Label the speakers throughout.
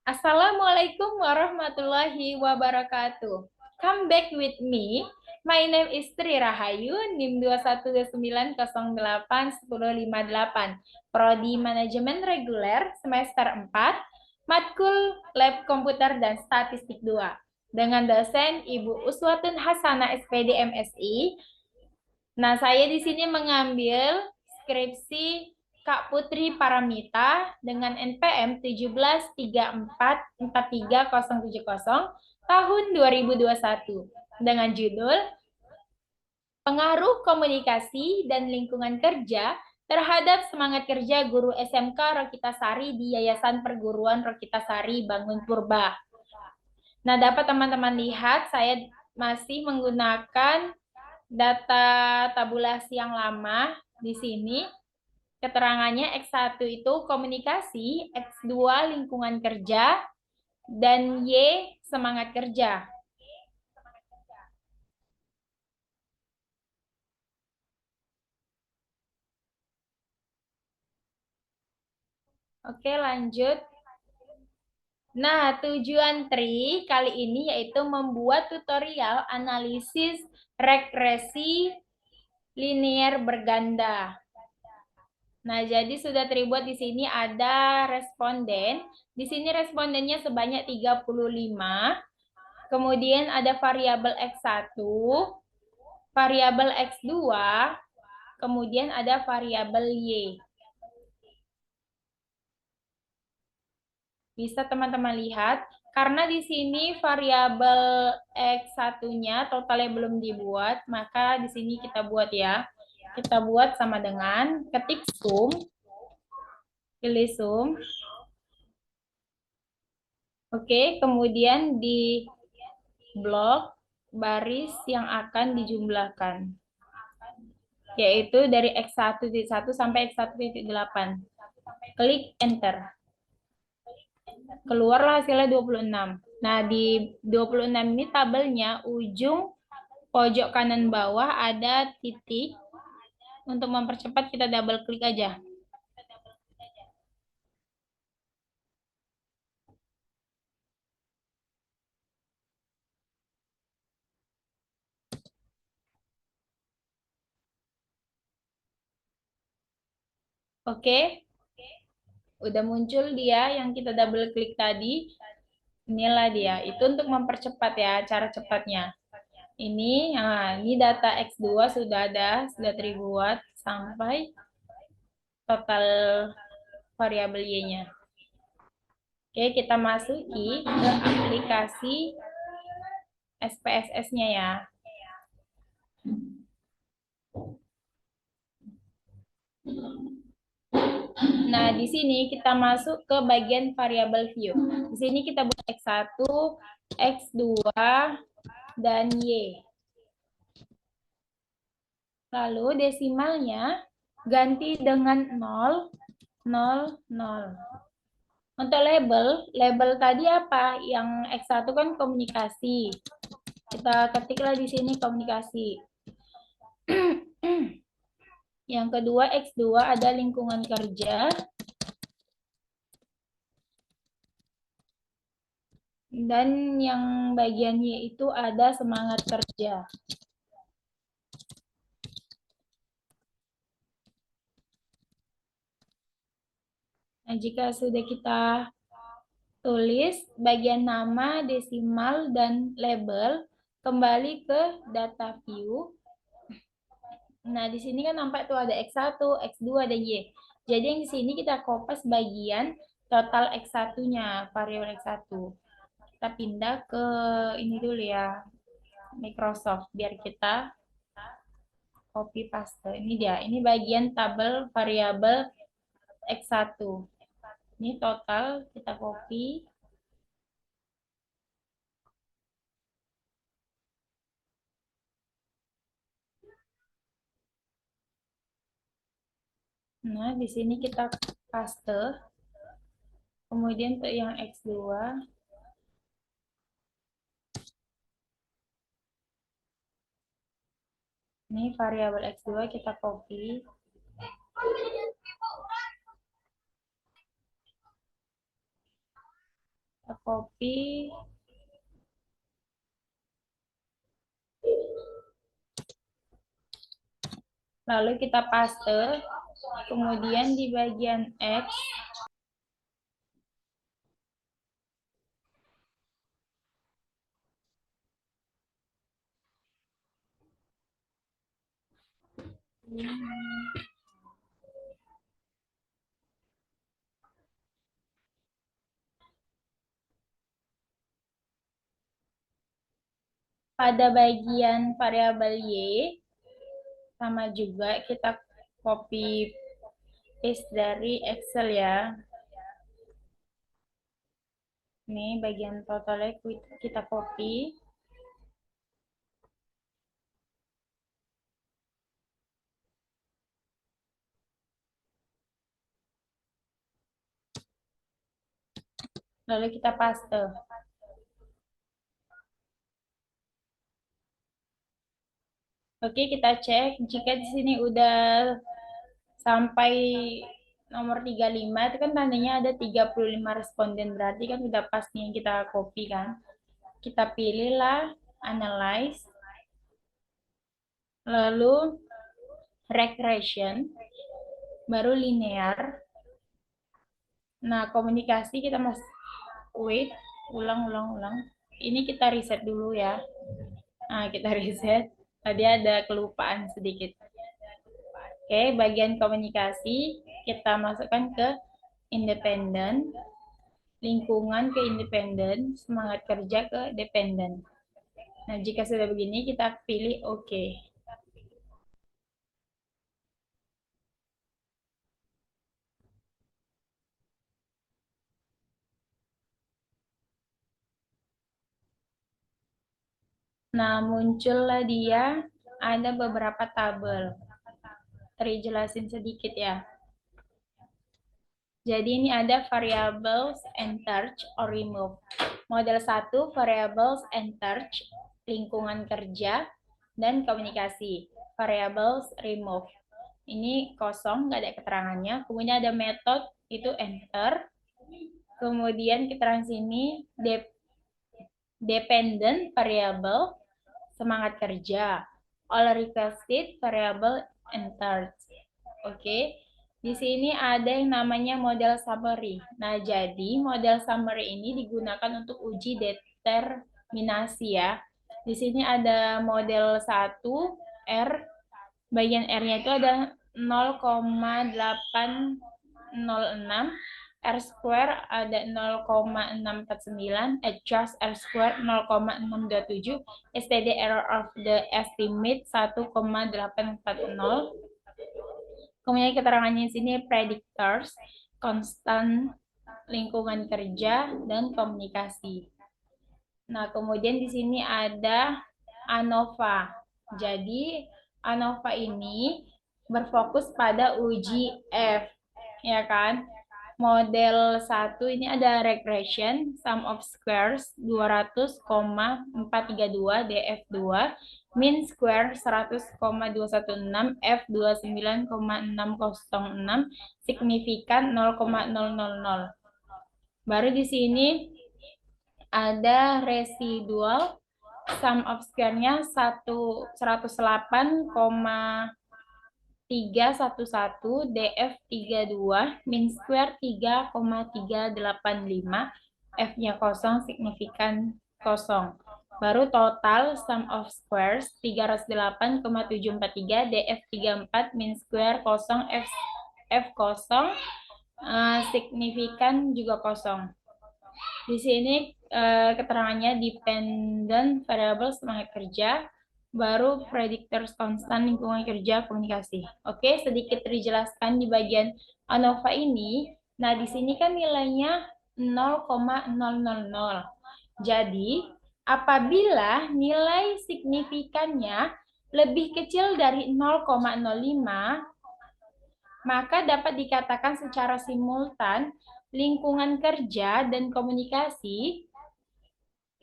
Speaker 1: Assalamualaikum warahmatullahi wabarakatuh. Come back with me. My name is Tri Rahayu, NIM 219081058. Prodi Manajemen Reguler semester 4, Matkul Lab Komputer dan Statistik 2. Dengan dosen Ibu Uswatun Hasanah SPD MSI. Nah, saya di sini mengambil skripsi Kak Putri Paramita dengan NPM 173443070 tahun 2021 dengan judul Pengaruh Komunikasi dan Lingkungan Kerja terhadap Semangat Kerja Guru SMK Rokitasari di Yayasan Perguruan Rokitasari Bangun Purba. Nah, dapat teman-teman lihat saya masih menggunakan data tabulasi yang lama di sini. Keterangannya X1 itu komunikasi, X2 lingkungan kerja, dan Y semangat kerja. Oke, lanjut. Nah, tujuan Tri kali ini yaitu membuat tutorial analisis regresi linear berganda. Nah, jadi sudah terbuat di sini ada responden. Di sini respondennya sebanyak 35. Kemudian ada variabel X1, variabel X2, kemudian ada variabel Y. Bisa teman-teman lihat, karena di sini variabel X1-nya totalnya belum dibuat, maka di sini kita buat ya. Kita buat sama dengan ketik sum, pilih sum. Oke, kemudian di blok baris yang akan dijumlahkan, yaitu dari X1.1 sampai X1.8. Klik Enter. Keluarlah hasilnya 26. Nah, di 26 ini tabelnya ujung pojok kanan bawah ada titik. Untuk mempercepat kita double klik aja. Oke, udah muncul dia yang kita double klik tadi. Inilah dia. Itu untuk mempercepat ya cara cepatnya. Ini data X2 sudah ada, sudah terbuat sampai total variabel Y-nya. Oke, kita masuki ke aplikasi SPSS-nya ya. Nah, di sini kita masuk ke bagian variabel view. Di sini kita buat X1, X2, dan Y. Lalu desimalnya ganti dengan 0, 0, 0. Untuk label tadi apa? Yang X1 kan komunikasi. Kita ketiklah di sini komunikasi. Yang kedua X2 ada lingkungan kerja. Dan yang bagian Y itu ada semangat kerja. Nah, jika sudah kita tulis bagian nama, desimal, dan label, kembali ke data view. Nah, di sini kan nampak tuh ada X1, X2, dan Y. Jadi yang di sini kita kopas bagian total X1-nya, variabel X1. Kita pindah ke ini dulu ya, Microsoft, biar kita copy paste. Ini dia, ini bagian tabel variabel X1. Ini total, kita copy. Nah, di sini kita paste. Kemudian untuk yang X2, ini variabel X2 kita copy. Kita copy. Lalu kita paste. Kemudian di bagian X, pada bagian variabel Y, sama juga kita copy paste dari Excel ya. Ini bagian totalnya kita copy. Lalu kita paste. Oke, kita cek jika di sini udah sampai nomor 35, itu kan tandanya ada 35 responden, berarti kan udah pas nih yang kita copy kan. Kita pilihlah analyze, lalu regression, baru linear. Nah, komunikasi kita wait, ulang. Ini kita reset dulu ya. Nah, kita reset. Tadi ada kelupaan sedikit. Oke, bagian komunikasi kita masukkan ke independen, lingkungan ke independen, semangat kerja ke dependen. Nah, jika sudah begini, kita pilih OK. Nah, muncullah dia, ada beberapa tabel. Terjelasin sedikit ya. Jadi ini ada variables entered or remove. Model 1, variables entered, lingkungan kerja, dan komunikasi. Variables remove. Ini kosong, nggak ada keterangannya. Kemudian ada method, itu enter. Kemudian keterangan sini, dependent variable, semangat kerja. All requested variable entered. Oke. Di sini ada yang namanya model summary. Nah, jadi model summary ini digunakan untuk uji determinasi ya. Di sini ada model 1 R, bagian R-nya itu ada 0,806, R square ada 0,649, adjust R square 0,627, STD error of the estimate 1,840. Kemudian keterangannya di sini predictors, konstan lingkungan kerja, dan komunikasi. Nah, kemudian di sini ada ANOVA. Jadi, ANOVA ini berfokus pada uji F, ya kan? Model 1 ini ada regression, sum of squares 200,432 DF2, mean square 100,216, F29,606, signifikan 0,000. Baru di sini ada residual, sum of square-nya 108,311 DF32, mean square 3,385, F-nya kosong, signifikan kosong. Baru total sum of squares 308,743 DF34, mean square kosong, F kosong, signifikan juga kosong. Di sini keterangannya dependent variable semangat kerja, baru predictors konstan lingkungan kerja komunikasi. Oke, sedikit dijelaskan di bagian ANOVA ini. Nah, di sini kan nilainya 0,000. Jadi, apabila nilai signifikannya lebih kecil dari 0,05, maka dapat dikatakan secara simultan lingkungan kerja dan komunikasi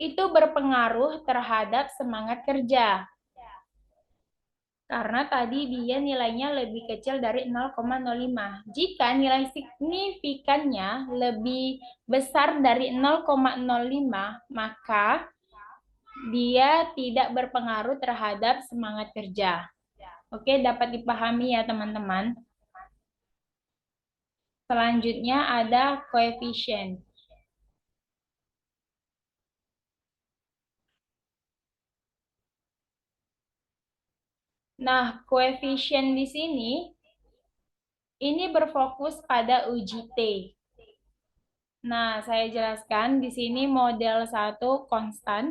Speaker 1: itu berpengaruh terhadap semangat kerja. Karena tadi dia nilainya lebih kecil dari 0,05. Jika nilai signifikannya lebih besar dari 0,05, maka dia tidak berpengaruh terhadap semangat kerja. Oke, dapat dipahami ya teman-teman. Selanjutnya ada koefisien. Nah, koefisien di sini ini berfokus pada uji T. Nah, saya jelaskan di sini model 1 konstan,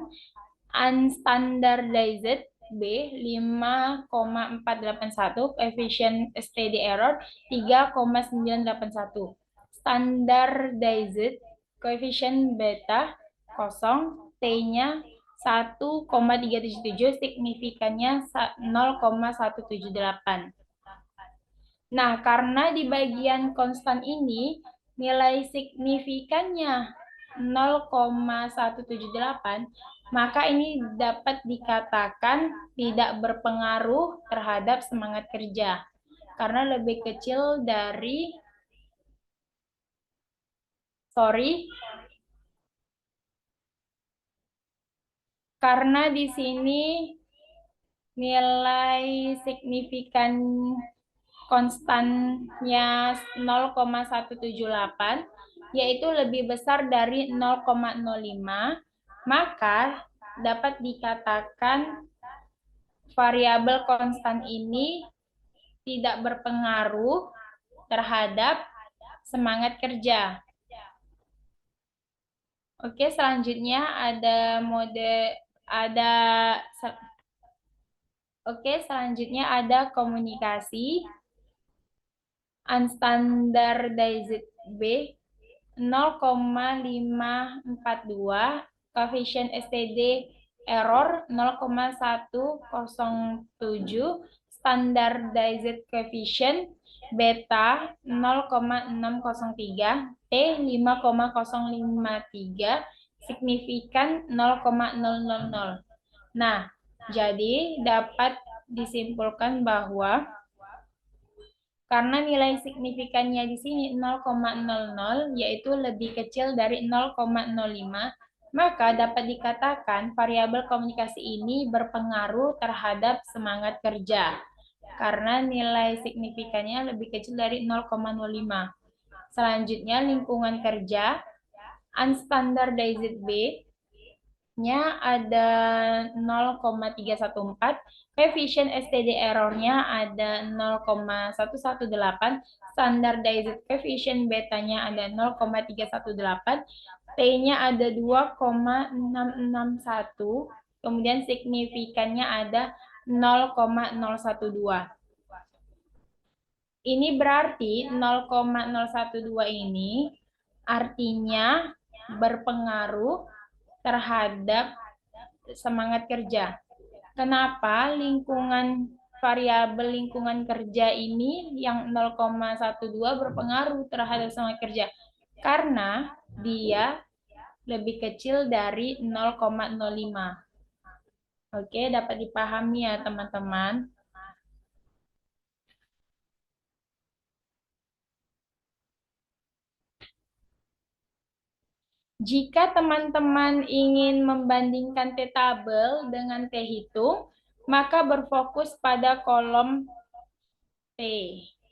Speaker 1: unstandardized B 5,481, koefisien steady error 3,981. Standardized koefisien beta 0, T-nya 1,377, signifikannya 0,178. Nah, karena di bagian konstan ini nilai signifikannya 0,178, maka ini dapat dikatakan tidak berpengaruh terhadap semangat kerja karena lebih kecil dari karena di sini nilai signifikan konstannya 0,178 yaitu lebih besar dari 0,05, maka dapat dikatakan variabel konstan ini tidak berpengaruh terhadap semangat kerja. Oke, selanjutnya ada selanjutnya ada komunikasi unstandardized B 0,542, koefisien STD error 0,107, standardized coefficient beta 0,603, T 5,053, signifikan 0,000. Nah, jadi dapat disimpulkan bahwa karena nilai signifikannya di sini 0,00 yaitu lebih kecil dari 0,05, maka dapat dikatakan variabel komunikasi ini berpengaruh terhadap semangat kerja karena nilai signifikannya lebih kecil dari 0,05. Selanjutnya lingkungan kerja unstandardized B nya ada 0,314, koefisien STD error-nya ada 0,118, standardized coefficient betanya ada 0,318, T-nya ada 2,661, kemudian signifikannya ada 0,012. Ini berarti 0,012 ini artinya berpengaruh terhadap semangat kerja. Kenapa variabel lingkungan kerja ini yang 0,12 berpengaruh terhadap semangat kerja? Karena dia lebih kecil dari 0,05. Oke, dapat dipahami ya teman-teman. Jika teman-teman ingin membandingkan T-tabel dengan T-hitung, maka berfokus pada kolom T,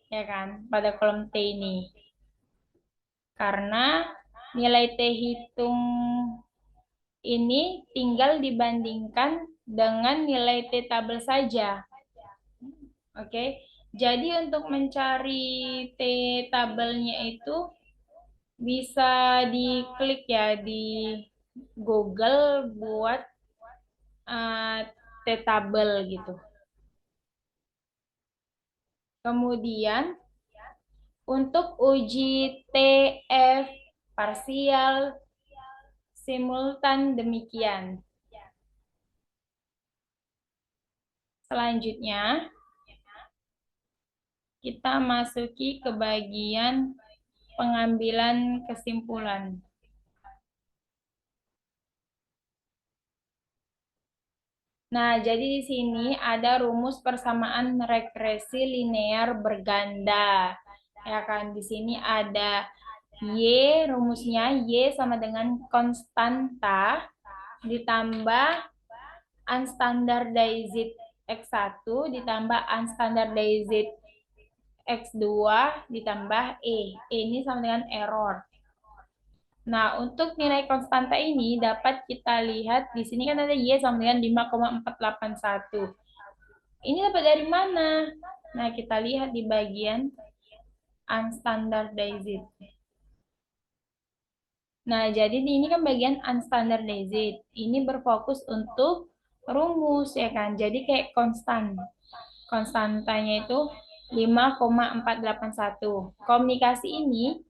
Speaker 1: ya kan? Pada kolom T ini. Karena nilai T-hitung ini tinggal dibandingkan dengan nilai T-tabel saja. Oke. Jadi untuk mencari T-tabelnya itu bisa diklik ya di Google buat T-tabel gitu. Kemudian untuk uji TF parsial simultan demikian. Selanjutnya kita masuki ke bagian pengambilan kesimpulan. Nah, jadi di sini ada rumus persamaan regresi linear berganda. Ya kan, di sini ada Y, rumusnya Y sama dengan konstanta ditambah unstandardized X1 ditambah unstandardized X2 ditambah E. E ini sama dengan error. Nah, untuk nilai konstanta ini dapat kita lihat di sini kan ada Y sama dengan 5,481. Ini dapat dari mana? Nah, kita lihat di bagian unstandardized. Nah, jadi ini kan bagian unstandardized. Ini berfokus untuk rumus ya kan. Jadi kayak konstan. Konstantanya itu 5,481. Komunikasi ini,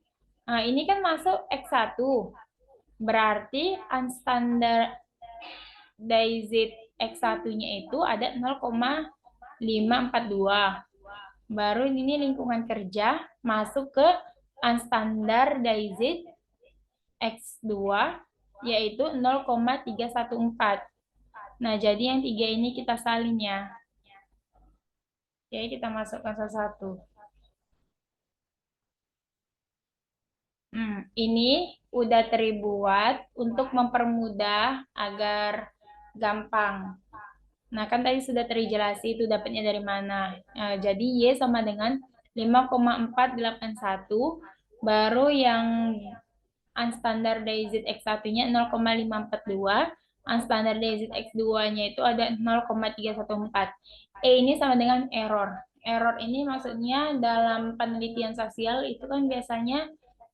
Speaker 1: nah ini kan masuk X1. Berarti unstandardized X1-nya itu ada 0,542. Baru ini lingkungan kerja masuk ke unstandardized X2 yaitu 0,314. Nah, jadi yang tiga ini kita salin ya. Jadi kita masukkan satu-satu. Ini udah terbuat untuk mempermudah agar gampang. Nah, kan tadi sudah terjelaskan itu dapatnya dari mana. Nah, jadi Y sama dengan 5,481. Baru yang unstandardized X1-nya 0,542. Unstandardized X2-nya itu ada 0,314. E ini sama dengan error. Error ini maksudnya dalam penelitian sosial itu kan biasanya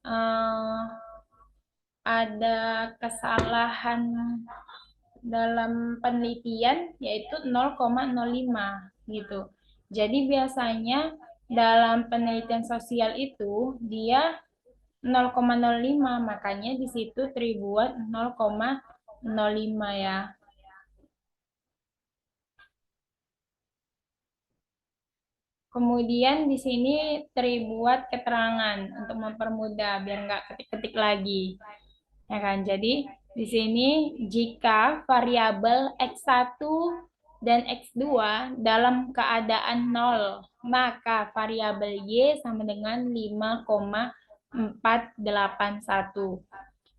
Speaker 1: eh, ada kesalahan dalam penelitian yaitu 0,05 gitu. Jadi biasanya dalam penelitian sosial itu dia 0,05, makanya di situ terbuat 0,05 ya. Kemudian di sini terbuat keterangan untuk mempermudah biar nggak ketik-ketik lagi. Ya kan? Jadi di sini jika variabel X1 dan X2 dalam keadaan 0, maka variabel Y sama dengan 5,481.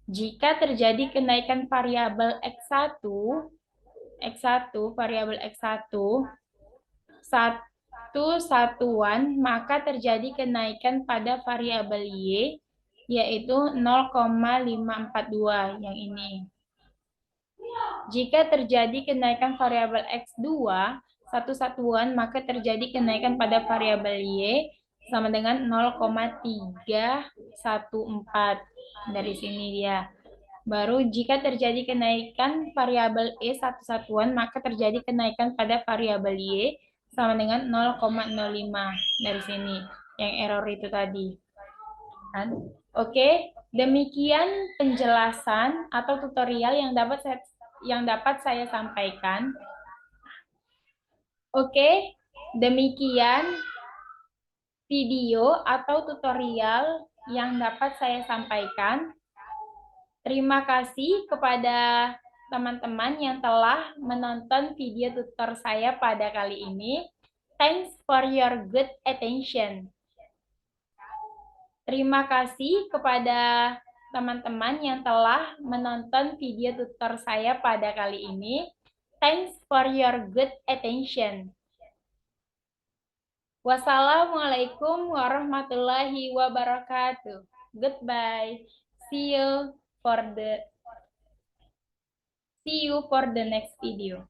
Speaker 1: Jika terjadi kenaikan variabel X1 variabel X1 satu satuan, maka terjadi kenaikan pada variabel Y yaitu 0,542 yang ini. Jika terjadi kenaikan variabel X2 satu satuan, maka terjadi kenaikan pada variabel Y sama dengan 0,314. Dari sini dia. Baru jika terjadi kenaikan variabel E satu satuan, maka terjadi kenaikan pada variabel Y sama dengan 0,05 dari sini. Yang error itu tadi. Kan? Oke, demikian penjelasan atau tutorial yang dapat saya sampaikan. Oke, demikian video atau tutorial yang dapat saya sampaikan. Terima kasih kepada teman-teman yang telah menonton video tutor saya pada kali ini. Thanks for your good attention. Terima kasih kepada teman-teman yang telah menonton video tutor saya pada kali ini. Thanks for your good attention. Wassalamualaikum warahmatullahi wabarakatuh. Goodbye. See you for the next video.